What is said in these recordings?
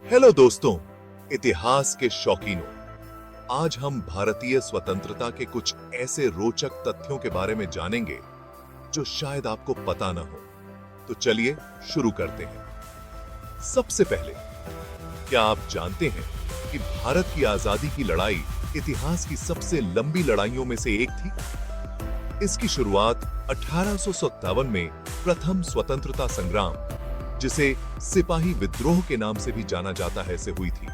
Hello दोस्तों, इतिहास के शौकीनों। आज हम भारतीय स्वतंत्रता के कुछ ऐसे रोचक तथ्यों के बारे में जानेंगे जो शायद आपको पता न हो। तो चलिए शुरू करते हैं। सबसे पहले, क्या आप जानते हैं कि भारत की आजादी की लड़ाई इतिहास की सबसे लंबी लड़ाइयों में से एक थी? इसकी शुरुआत 1857 में प्रथम स्वतंत्रता संग्राम, जिसे सिपाही विद्रोह के नाम से भी जाना जाता है, से हुई थी।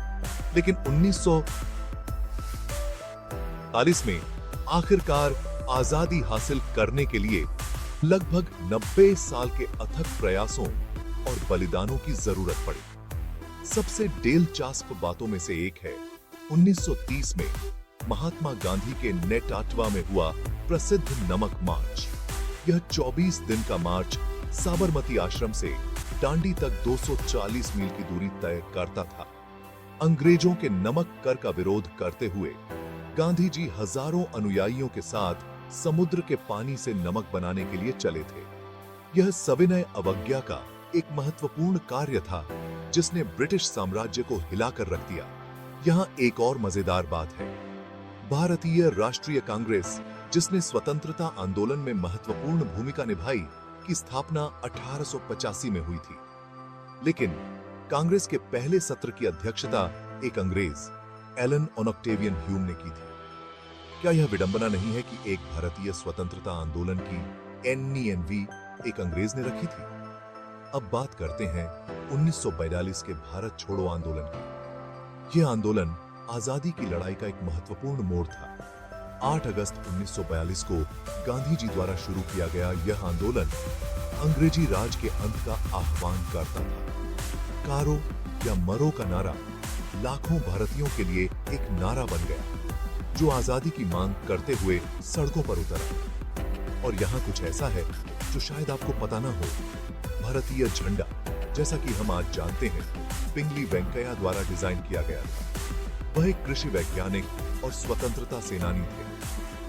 लेकिन 1940 में आखिरकार आजादी हासिल करने के लिए लगभग 90 साल के अथक प्रयासों और बलिदानों की जरूरत पड़ी। सबसे दिलचस्प बातों में से एक है 1930 में महात्मा गांधी के नेटाटवा में हुआ प्रसिद्ध नमक मार्च। यह 24 दिन का मार्च साबरमती आश्रम से दांडी तक 240 मील की दूरी तय करता था। अंग्रेजों के नमक कर का विरोध करते हुए गांधी जी हजारों अनुयायियों के साथ समुद्र के पानी से नमक बनाने के लिए चले थे। यह सविनय अवज्ञा का एक महत्वपूर्ण कार्य था जिसने ब्रिटिश साम्राज्य को हिलाकर रख दिया। यहाँ एक और मजेदार बात है। भारतीय राष्ट्रीय कांग्रेस, जिसने स्वतंत्रता आंदोलन में महत्वपूर्ण भूमिका निभाई, की स्थापना 1885 में हुई थी। लेकिन कांग्रेस के पहले सत्र की अध्यक्षता एक अंग्रेज, एलन ऑक्टेवियन ह्यूम ने की थी। क्या यह विडंबना नहीं है कि एक भारतीय स्वतंत्रता आंदोलन की NENV एक अंग्रेज ने रखी थी? अब बात करते हैं 1942 के भारत छोड़ो आंदोलन की। यह आंदोलन आजादी की लड़ाई का एक महत्वपूर्ण मोड़ था। 8 अगस्त 1942 को गांधी जी द्वारा शुरू किया गया यह आंदोलन अंग्रेजी राज के अंत का आह्वान करता था। कारो या मरो का नारा लाखों भारतीयों के लिए एक नारा बन गया, जो आजादी की मांग करते हुए सड़कों पर उतरा। और यहाँ कुछ ऐसा है जो शायद आपको पता ना हो। भारतीय झंडा, जैसा कि हम आज जानते हैं, पिंगली वेंकैया द्वारा डिजाइन किया गया था। वह एक कृषि वैज्ञानिक और स्वतंत्रता सेनानी थे।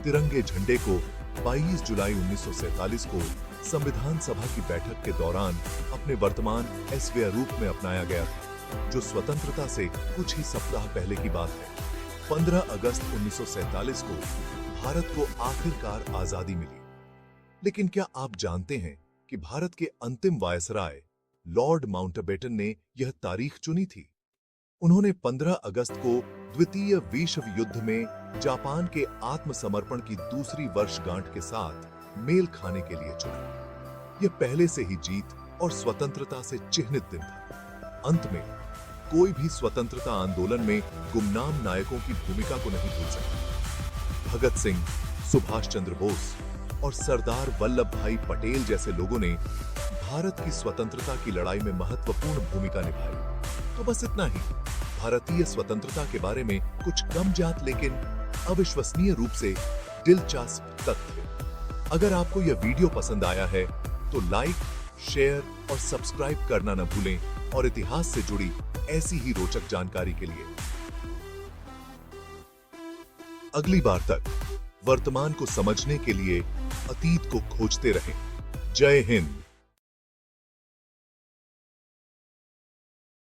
तिरंगे झंडे को 22 जुलाई 1947 को संविधान सभा की बैठक के दौरान अपने वर्तमान एसवेयर रूप में अपनाया गया था, जो स्वतंत्रता से कुछ ही सप्ताह पहले की बात है। 15 अगस्त 1947 को भारत को आखिरकार आजादी मिली। लेकिन क्या आप जानते हैं कि भारत के अंतिम वायसराय लॉर्ड माउंटबेटन ने यह तारीख चुनी थी? उन्होंने 15 अगस्त को द्वितीय विश्व युद्ध में जापान के आत्मसमर्पण की दूसरी वर्षगांठ के साथ मेल खाने के लिए चुना। यह पहले से ही जीत और स्वतंत्रता से चिह्नित दिन था। अंत में कोई भी स्वतंत्रता आंदोलन में गुमनाम नायकों की भूमिका को नहीं भूल सकता। भगत सिंह, सुभाष चंद्र बोस और सरदार वल्लभ भाई पटेल जैसे लोगों ने भारत की स्वतंत्रता की लड़ाई में महत्वपूर्ण भूमिका निभाई। तो बस इतना ही भारतीय स्वतंत्रता के बारे में कुछ कम जात लेकिन अविश्वसनीय रूप से दिलचस्प तथ्य। अगर आपको यह वीडियो पसंद आया है तो लाइक, शेयर और सब्सक्राइब करना न भूलें, और इतिहास से जुड़ी ऐसी ही रोचक जानकारी के लिए। अगली बार तक वर्तमान को समझने के लिए अतीत को खोजते रहें। जय हिंद।